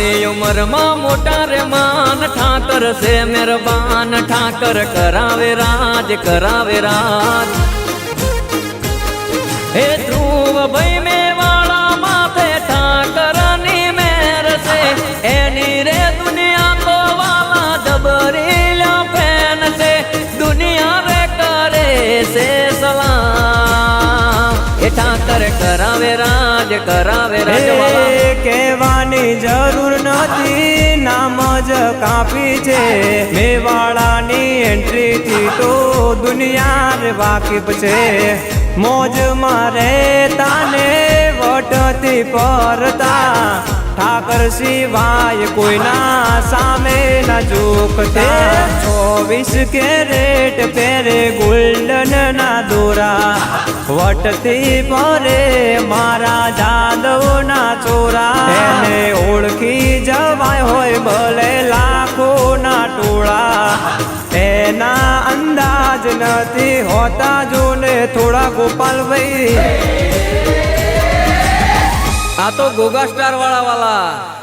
નાની ઉંમરમાં મોટા રે માન ઠાકર છે મહેરબાન ઠાકર કરાવે રાજ હે ધ્રુવ ભાઈ મેવાળા માથે ઠાકરની મેર છે એની રે દુનિયા તો વાલા જબરી ફેન છે દુનિયા રે કરે છે સલામ એ ઠાકર કરાવે રાજ કહેવાની જરૂર નથી નામ જ કાપી છે મેવાડાની એન્ટ્રી થી તો દુનિયા વાકેફ છે મોજ મારે તાને વટથી પરતા ઠાકર સિવાય કોઈના સામે ના ઝૂકતા 24 કેરેટ પહેરે ગોલ્ડન ના દોરા વટથી પરે મારા જાદવ ના ચોરા એને ઓળખી જવાય હોય ભલે લાખો ના ટોળા એના અંદાજ નથી હોતા જોને થોડા ગોપાલભાઈ આ તો ગોગા સ્ટાર વાળા